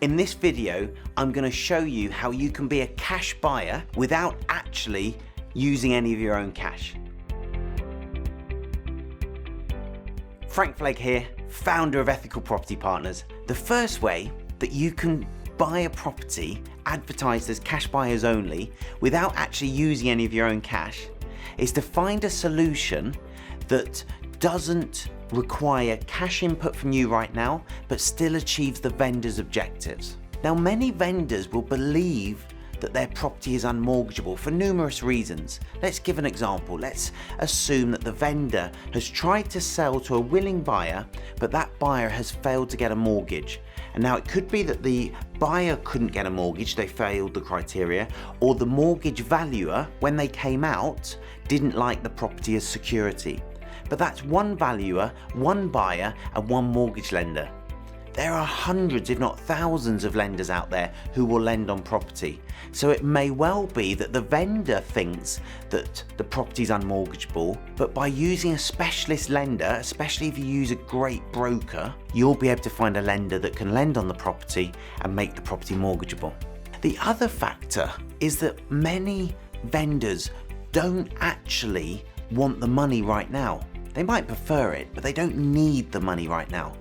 In this video, I'm going to show you how you can be a cash buyer without actually using any of your own cash. Frank Flegg here, founder of Ethical Property Partners. The first way that you can buy a property advertised as cash buyers only without actually using any of your own cash is to find a solution that doesn't require cash input from you right now, but still achieves the vendor's objectives. Now, many vendors will believe that their property is unmortgageable for numerous reasons. Let's give an example. Let's assume that the vendor has tried to sell to a willing buyer, but that buyer has failed to get a mortgage. And now it could be that the buyer couldn't get a mortgage, they failed the criteria, or the mortgage valuer, when they came out, didn't like the property as security. But that's one valuer, one buyer, and one mortgage lender. There are hundreds, if not thousands, of lenders out there who will lend on property. So it may well be that the vendor thinks that the property is unmortgageable, but by using a specialist lender, especially if you use a great broker, you'll be able to find a lender that can lend on the property and make the property mortgageable. The other factor is that many vendors don't actually want the money right now. They might prefer it, but they don't need the money right now.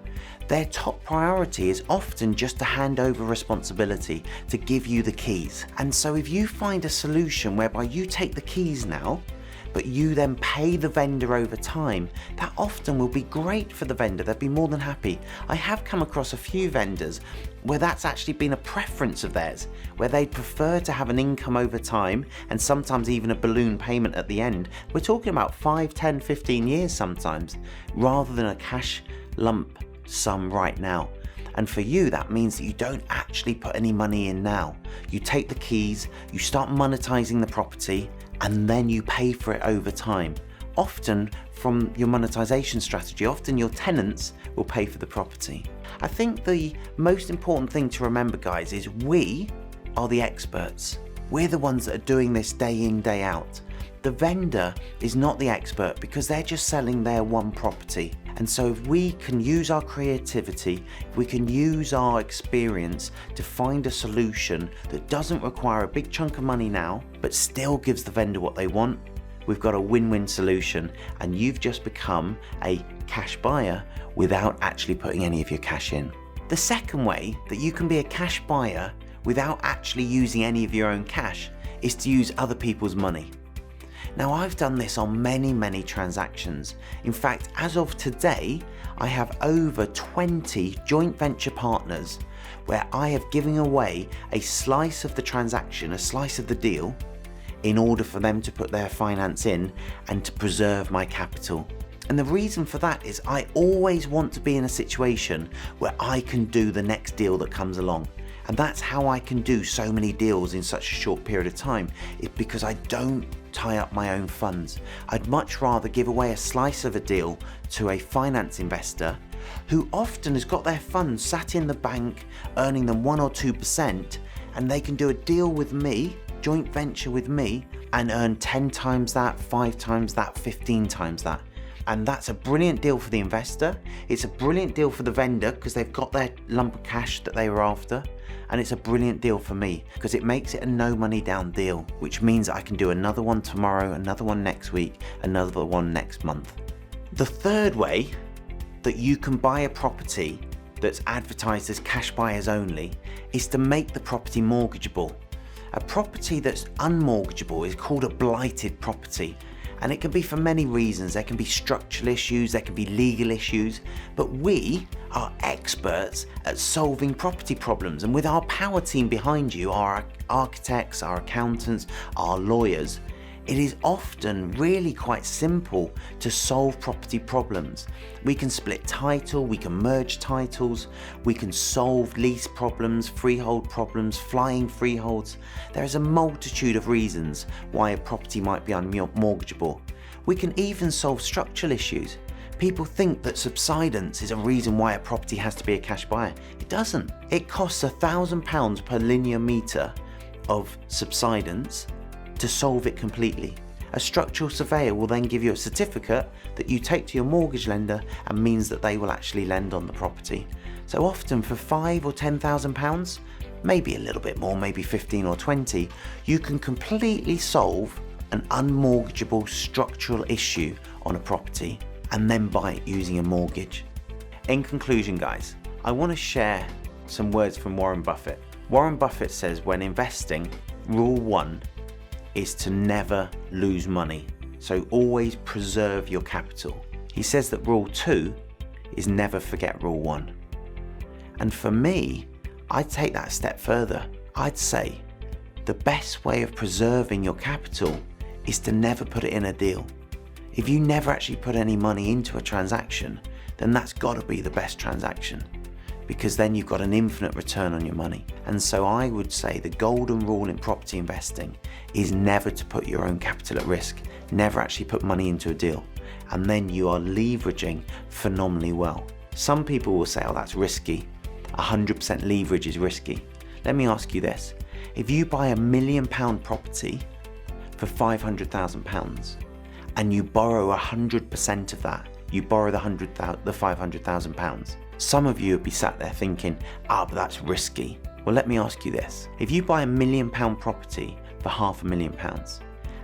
Their top priority is often just to hand over responsibility, to give you the keys. And so if you find a solution whereby you take the keys now, but you then pay the vendor over time, that often will be great for the vendor. They'll be more than happy. I have come across a few vendors where that's actually been a preference of theirs, where they prefer to have an income over time and sometimes even a balloon payment at the end. We're talking about 5, 10, 15 years sometimes, rather than a cash lump sum right now. And for you, that means that you don't actually put any money in now. You take the keys, you start monetizing the property, and then you pay for it over time. Often from your monetization strategy, often your tenants will pay for the property. I think the most important thing to remember, guys, is we are the experts. We're the ones that are doing this day in, day out. The vendor is not the expert because they're just selling their one property. And so if we can use our creativity, if we can use our experience to find a solution that doesn't require a big chunk of money now, but still gives the vendor what they want, we've got a win-win solution, and you've just become a cash buyer without actually putting any of your cash in. The second way that you can be a cash buyer without actually using any of your own cash is to use other people's money. Now, I've done this on many transactions. In fact, as of today, I have over 20 joint venture partners where I have given away a slice of the transaction, a slice of the deal, in order for them to put their finance in and to preserve my capital. And the reason for that is I always want to be in a situation where I can do the next deal that comes along. And that's how I can do so many deals in such a short period of time. It's because I don't tie up my own funds. I'd much rather give away a slice of a deal to a finance investor who often has got their funds sat in the bank earning them 1 or 2%, and they can do a deal with me, joint venture with me, and earn 10 times that, 5 times that, 15 times that. And that's a brilliant deal for the investor. It's a brilliant deal for the vendor because they've got their lump of cash that they were after. And it's a brilliant deal for me because it makes it a no money down deal, which means I can do another one tomorrow, another one next week, another one next month. The third way that you can buy a property that's advertised as cash buyers only is to make the property mortgageable. A property that's unmortgageable is called a blighted property. And it can be for many reasons. There can be structural issues, there can be legal issues, but we are experts at solving property problems. And with our power team behind you, our architects, our accountants, our lawyers, it is often really quite simple to solve property problems. We can split title, we can merge titles, we can solve lease problems, freehold problems, flying freeholds. There is a multitude of reasons why a property might be unmortgageable. We can even solve structural issues. People think that subsidence is a reason why a property has to be a cash buyer. It doesn't. It costs £1,000 per linear metre of subsidence to solve it completely. A structural surveyor will then give you a certificate that you take to your mortgage lender and means that they will actually lend on the property. So often for £5,000 or £10,000, maybe a little bit more, maybe 15 or 20, you can completely solve an unmortgageable structural issue on a property and then buy it using a mortgage. In conclusion, guys, I want to share some words from Warren Buffett. Warren Buffett says when investing, rule 1 is to never lose money. So always preserve your capital. He says that rule 2 is never forget rule 1. And for me, I'd take that a step further. I'd say the best way of preserving your capital is to never put it in a deal. If you never actually put any money into a transaction, then that's got to be the best transaction, because then you've got an infinite return on your money. And so I would say the golden rule in property investing is never to put your own capital at risk, never actually put money into a deal, and then you are leveraging phenomenally well. Some people will say, oh, that's risky. 100% leverage is risky. Let me ask you this. If you buy £1 million property for £500,000 and you borrow 100% of that, you borrow the £500,000, some of you would be sat there thinking, but that's risky. Well, let me ask you this. If you buy £1 million property for £500,000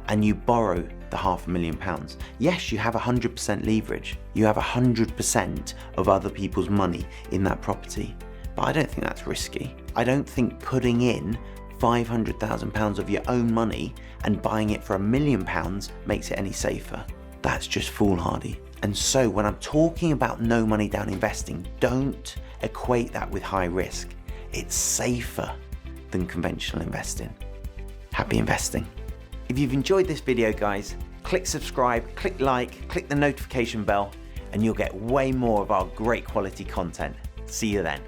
and you borrow the £500,000, yes, you have 100% leverage. You have 100% of other people's money in that property. But I don't think that's risky. I don't think putting in £500,000 of your own money and buying it for £1 million makes it any safer. That's just foolhardy. And so when I'm talking about no money down investing, don't equate that with high risk. It's safer than conventional investing. Happy investing. If you've enjoyed this video, guys, click subscribe, click like, click the notification bell, and you'll get way more of our great quality content. See you then.